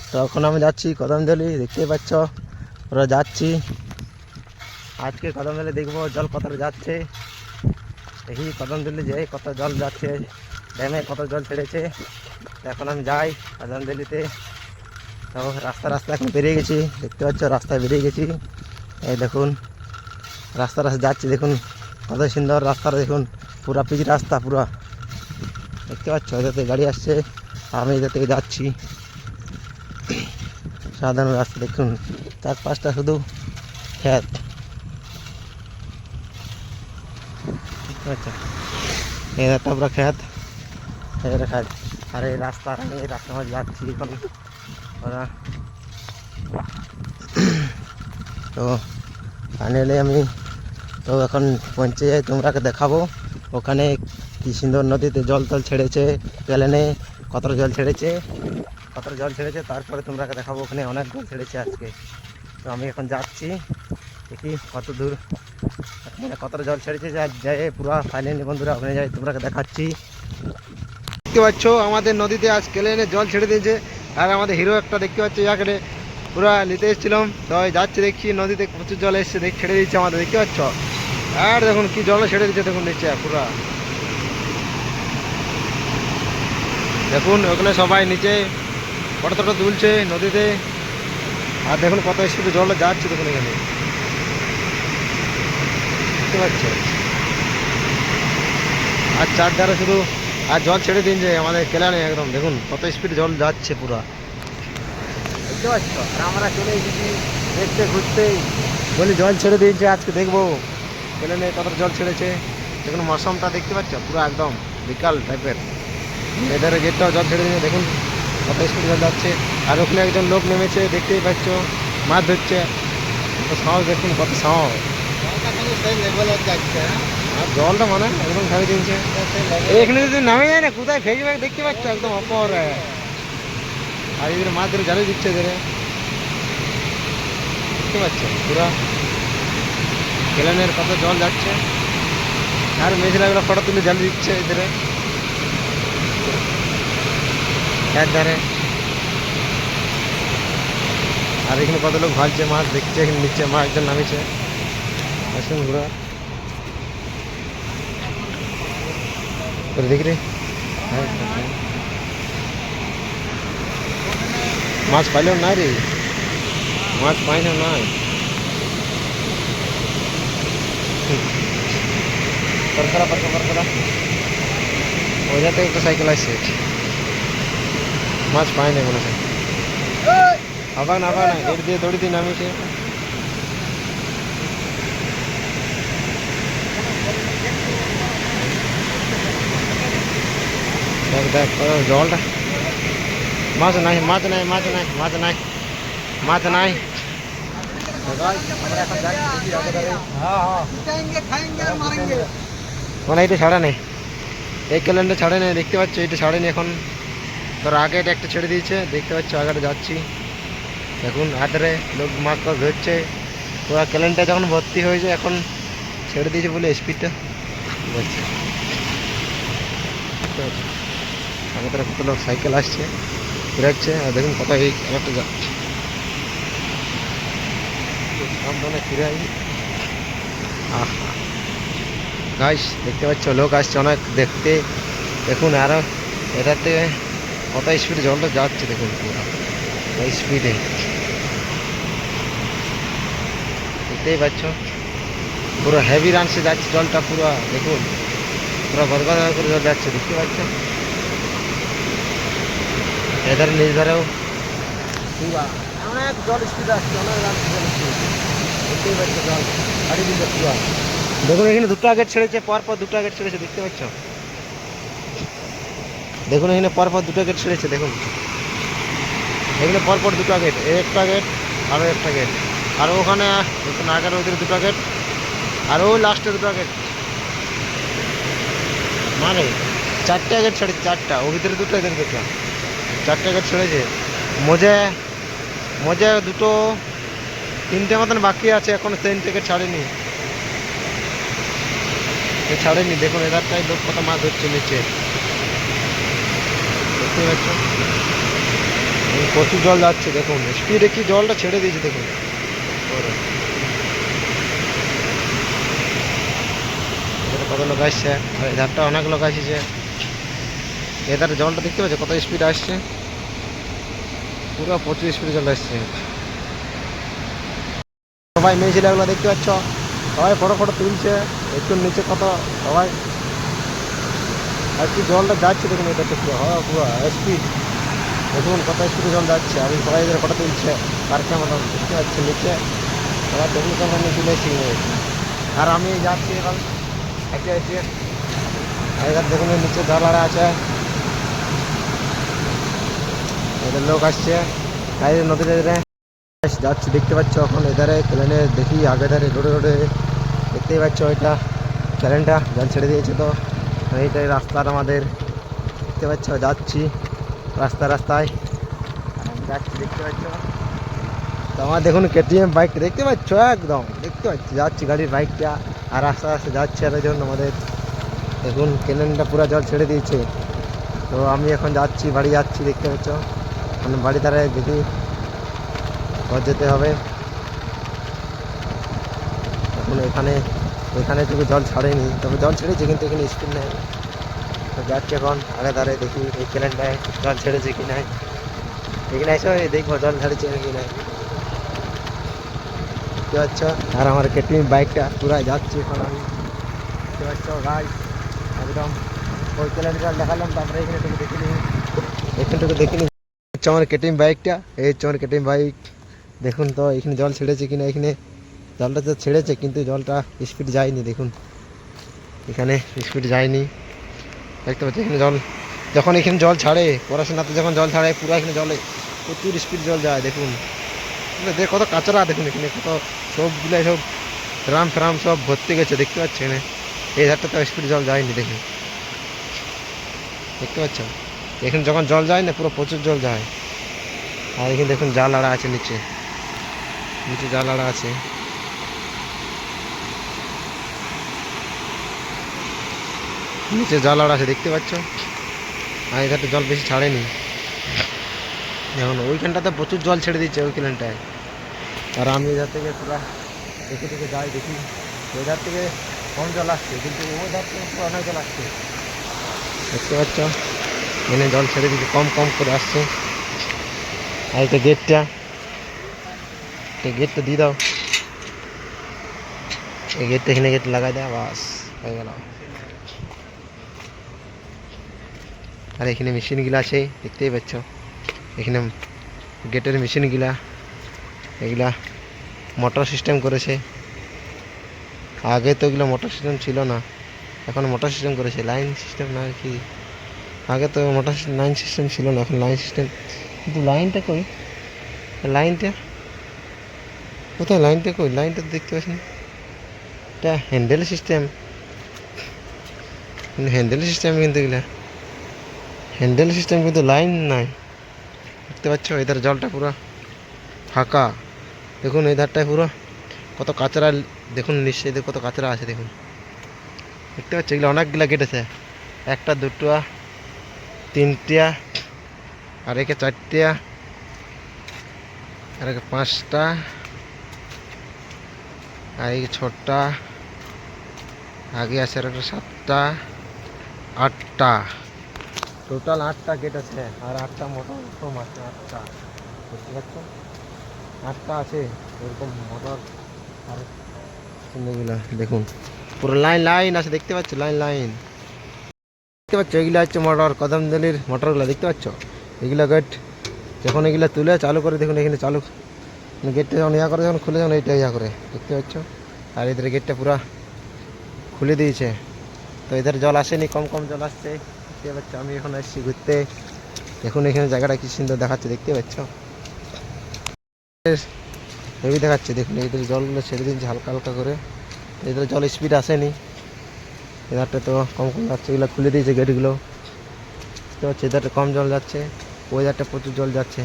তো এখন আমি যাচ্ছি কদমতলি, দেখতেই পাচ্ছ ওরা যাচ্ছি। আজকে কদমতলি দেখবো জল কতটা যাচ্ছে, দেখি কদমতলি যে কত জল যাচ্ছে, ড্যামে কত জল ছেড়েছে। এখন আমি যাই কদমতলিতে। তো রাস্তা রাস্তা এখন বেরিয়ে গেছি, দেখতে পাচ্ছ রাস্তায় বেরিয়ে গেছি। এই দেখুন রাস্তা রাস্তা যাচ্ছি, দেখুন কত সুন্দর রাস্তাটা, দেখুন পুরা পিচ রাস্তা পুরা, দেখতে পাচ্ছ এদের থেকে গাড়ি আসছে, আমি এদের থেকে যাচ্ছি। সাধারণ রাস্তা, দেখুন চার পাঁচটা শুধু ক্ষেত, আচ্ছা এই একটা পুরো ক্ষেত, এর খাত। আর এই রাস্তা, আমি এই রাস্তার মধ্যে যাচ্ছি এখন। ওরা তো ফাইনালি আমি তো এখন পৌঁছে যাই, তোমরাকে দেখাবো ওখানে কি সুন্দর নদীতে জল টল ছেড়েছে, প্লেনে কত জল ছেড়েছে, তারপরে তোমরাকে দেখাবো ওখানে অনেক জল ছেড়েছে আজকে। তো আমি এখন যাচ্ছি, দেখি কত দূর মানে কত জল ছেড়েছে, যাই পুরো ফাইনালি বন্ধুরা ওখানে যাই তোমরাকে দেখাচ্ছি। দেখতে পাচ্ছ আমাদের নদীতে আজ প্লেনে জল ছেড়ে দিয়েছে, আর আমাদের হিরো একটা দেখতে পাচ্ছ ইয়াকে পুরা নিতে এসেছিলাম, তো যাচ্ছি দেখছি নদীতে প্রচুর জল এসছে, ছেড়ে দিচ্ছে আমাদের, দেখতে পাচ্ছ। আর দেখুন কি জল ছেড়ে দিচ্ছে, দেখুন নিচে পুরা, দেখুন ওখানে সবাই নিচে ফটো টটো তুলছে নদীতে। আর দেখুন কত স্পিডে জল যাচ্ছে, দেখুন এখানে দেখতে পাচ্ছ। আর চারধারে শুধু আর জল ছেড়ে দিন যে আমাদের কেলানে একদম, দেখুন কত স্পিড জল যাচ্ছে পুরা, দেখতে পাচ্ছ। আর আমরা চলে এসেছি দেখতে, ঘুরতে, বলি জল ছেড়ে দিয়েছে আজকে, দেখবো কেলানে কত জল ছেড়েছে। দেখুন মৌসমটা দেখতে পাচ্ছ পুরো একদম বিকাল টাইপের, এধারে গেটটাও জল ছেড়ে দিয়েছে, দেখুন কত স্পিড জল যাচ্ছে। আর ওখানে একজন লোক নেমেছে, দেখতেই পাচ্ছ মাছ ধরছে, কত সাহস, দেখুন কত সাহস, আর জলটা মানে একদম খাবি দিচ্ছে। এখানে যদি নামে যায় না কোথায় ফেসবে, দেখতে পাচ্ছ একদম অপর। আর এদের মাছ ধরে জালে দিচ্ছে, এদের দেখতে পাচ্ছ পুরা কেলানের কত জল যাচ্ছে। আর মেঝেলাগুলো ফটো তুলে জালে দিচ্ছে এদের এক ধারে। আর এখানে কত লোক ভালছে মাছ, দেখছে এখানে নিচে মা একজন নামিছে, আসুন ঘুরা দেখি রে। মাছ পাইলেও নাই রে, মাছ পাই না নাই, পরকরা ওইটা থেকে একটা সাইকেল আসছে, মাছ পাই না কোনো, আবার না এর দিয়ে দড়ি দিয়ে নামিয়েছে। দেখ দেখ জলটা, মাছ নাই মাছ নাই মাছ নাই মাছ নাই মাছ নাই। মানে এটা ছাড়া নেই, এই ক্যালেন্ডার ছাড়ে নেই, দেখতে পাচ্ছ এটা ছাড়েনি এখন। তোর আগে এটা একটা ছেড়ে দিয়েছে, দেখতে পাচ্ছ আগে যাচ্ছি, দেখুন আধারে লোক মাছ টাছ ধরছে। পুরা ক্যালেন্ডার যখন ভর্তি হয়েছে এখন ছেড়ে দিয়েছে বলে স্পিডটা যাচ্ছে। আমাদের কত লোক সাইকেল আসছে বেরোচ্ছে, আর দেখুন কত এই একটা যাচ্ছে, সাবধানে ফিরে আসি। গাইস দেখতে পাচ্ছ লোক আসছে অনেক দেখতে, দেখুন আরো এটাতে কত স্পিডে জলটা যাচ্ছে, দেখুন পুরো স্পিডে, দেখতেই পাচ্ছ পুরো হেভি রানসে যাচ্ছে জলটা পুরো, দেখুন পুরো গদগদ করে জল যাচ্ছে, দেখতে পাচ্ছ। এধারে নিজ ধারেও পুরা অনেক জল স্পিড আসছে, অনেক রানসে জল স্পিড, দেখতেই পাচ্ছ জল গাড়ি দিচ্ছে পুরো। দেখুন এখানে দুটো গেট ছেড়েছে, পরপর দুটো গেট ছেড়েছে, দেখতে পাচ্ছ। দেখুন এখানে পরপর দুটো গেট ছেড়েছে, দেখুন এখানে পরপর দুটো গেট, একটা গেট আরও একটা গেট, আর ওখানে নাগার ওদের দুটো গেট, আর ওই লাস্টে দুটো গেট, মানে চারটা গেট ছেড়েছে, চারটা, ও ভিতরে দুটো এদের দুটো, চারটা গেট ছেড়েছে। মজা দুটো তিনটে মতন বাকি আছে, এখন তিনটে গেট ছাড়েনি, দেখুন এধারটাই লোক কত মাছ ধরছে নিচে, দেখতে পাচ্ছ প্রচুর জল যাচ্ছে দেখুন, স্পিডে কি জলটা ছেড়ে দিয়েছে দেখুন। কত লোক আসছে, আর এই ধারটা অনেক লোক আসছে। এধারে জলটা দেখতে পাচ্ছে কত স্পিড আসছে, পুরো প্রচুর স্পিডে জল আসছে। সবাই মেয়ে ছেলেগুলো দেখতে পাচ্ছ, সবাই ফটো ফটো তুলছে। একটু নিচে কত সবাই, আর কি জলটা যাচ্ছে দেখুন, এটা পুরো পুরো স্পিড দেখুন, কত স্পিডে জল যাচ্ছে। আমি সবাই এদের ফটো তুলছে পার্কের মতন দেখতে পাচ্ছি নিচে, সবাই দেখুন কেমন আমি তুলে এসেছি। আর আমি যাচ্ছি এখন হেঁটে হেঁটে, এবার দেখুন নিচে জল আড়া আছে, এদের লোক আসছে নদীর এধারে যাচ্ছি দেখতে পাচ্ছ। এখন এধারে প্লেনে দেখি আগে ধারে রোডে রোডে দেখতেই পাচ্ছ, এটা প্লেনটা জল ছেড়ে দিয়েছে। তো এইটাই রাস্তার আমাদের দেখতে পাচ্ছ, যাচ্ছি রাস্তায় যাচ্ছি দেখতে পাচ্ছ। তো আমার দেখুন কেটিএম বাইকটা দেখতে পাচ্ছ, একদম দেখতে পাচ্ছি যাচ্ছি গাড়ির বাইকটা, আর আস্তে আস্তে যাচ্ছে। আর জন্য আমাদের দেখুন কেনেনটা পুরো জল ছেড়ে দিয়েছে। তো আমি এখন যাচ্ছি, বাড়ি যাচ্ছি দেখতে পাচ্ছ। মানে বাড়ি দ্বারা দেখি ঘর যেতে হবে। এখন এখানে থেকে জল ছাড়েনি, তবে জল ছেড়েছে কিন্তু এখানে স্পিড নেই। তো যাচ্ছি এখন আগে ধারে দেখি এই কেনেনটায় জল ছেড়েছে কি নাই, এখানে এসে দেখবো জল ছাড়েছে কি নাই দেখতে পাচ্ছ। আর আমার কেটিএম বাইকটা পুরো যাচ্ছে এখন আমি দেখতে পাচ্ছ গাছ একদম। ওই কেনেনটা জল দেখালাম, তারপরে এখানটুকু দেখিনি আমার কেটিএম বাইকটা। এই হচ্ছে আমার কেটিএম বাইক দেখুন। তো এখানে জল ছেড়েছে কিনা, এখানে জলটা তো ছেড়েছে কিন্তু জলটা স্পিড যায়নি দেখুন, এখানে স্পিড যায়নি দেখতে পাচ্ছি। এখানে জল যখন এখানে জল ছাড়ে পড়াশোনাতে, যখন জল ছাড়ে পুরো এখানে জলে প্রচুর স্পিড জল যায় দেখুন। দেখ কত কাঁচরা দেখুন, এখানে কত সবগুলো সব ড্রাম ফ্রাম সব ভর্তি গেছে দেখতে পাচ্ছি। এখানে এই ধারটা তো স্পিড জল যায়নি দেখুন, দেখতে পাচ্ছ। এখানে যখন জল যায় না পুরো প্রচুর জল যায়। আর এখানে দেখুন জাল আড়া আছে, নিচে জাল আড়া আছে। নিচে জল আড়া আছে দেখতে পাচ্ছ। আর এধারটা জল বেশি ছাড়েনি, এখন ওইখানটাতে প্রচুর জল ছেড়ে দিচ্ছে ওই কেনেনটায়। আর আমি এধার থেকে পুরো দেখে যাই, দেখি ওই ধার থেকে কম জল আসছে কিন্তু ওই ধার থেকে পুরো অনেক জল আসছে দেখতে পাচ্ছ। এখানে জল ছেড়ে দিচ্ছে, কম করে আসছে। আর এটা গেটটা দিয়ে দাও, এই গেটটা এখানে গেট লাগাই দেয়, বাস হয়ে গেল। আর এখানে মেশিনগুলো আছে দেখতেই পাচ্ছ, এখানে গেটের মেশিনগুলা এগুলা মোটর সিস্টেম করেছে। আগে তো এগুলো মোটর সিস্টেম ছিল না, এখন মোটর সিস্টেম করেছে, লাইন সিস্টেম না কি। আগে তো মোটর লাইন সিস্টেম ছিল না, এখন লাইন সিস্টেম। কিন্তু লাইনটা কই, লাইনটা কোথায়, লাইনটা কই, লাইনটা দেখতে পাচ্ছি না। এটা হ্যান্ডেল সিস্টেম, কিন্তু এগুলা হ্যান্ডেল সিস্টেম কিন্তু লাইন নাই দেখতে পাচ্ছ। এধার জলটা পুরো ফাঁকা দেখুন, এই ধারটায় পুরো কত কাঁচরা দেখুন, নিশ্চয়ই কত কাঁচরা আছে দেখুন, দেখতে পাচ্ছ। এগুলো অনেকগুলা গেট আছে, একটা দুটো তিনটা আর একে চারটা আর একে পাঁচটা আর এই ছটা, আগে আছে আর একটা সাতটা আটটা, টোটাল 8টা গেট আছে। আর 8টা মোটর আছে, 8টা বুঝতে পারছো, 8টা আছে এরকম মোটর। আর সুন্দরগুলা দেখুন পুরো লাইন আছে দেখতে পাচ্ছ, লাইন দেখতে পাচ্ছ। এগুলো হচ্ছে মোটর, কদমতলির মোটরগুলো দেখতে পাচ্ছ। এগুলো গেট যখন এগুলো তুলে চালু করে দেখুন, এখানে চালু গেটটা যখন করে যখন খুলে যখন এইটা করে দেখতে পাচ্ছ। আর এদের গেটটা পুরো খুলে দিয়েছে। তো এদের জল আসেনি, কম জল আসছে দেখতে পাচ্ছ। আমি এখন আসছি ঘুরতে, দেখুন এখানে জায়গাটা কি সুন্দর দেখাচ্ছে দেখতে পাচ্ছ, হেভি দেখাচ্ছে দেখুন। এদের জলগুলো ছেড়ে দিচ্ছে হালকা করে, এদের জল স্পিড আসেনি। এধারটা তো কম যাচ্ছে, এগুলো খুলে দিয়েছে গেটগুলো দেখতে পাচ্ছি। এধারটা কম জল যাচ্ছে, ওই ধারটা প্রচুর জল যাচ্ছে।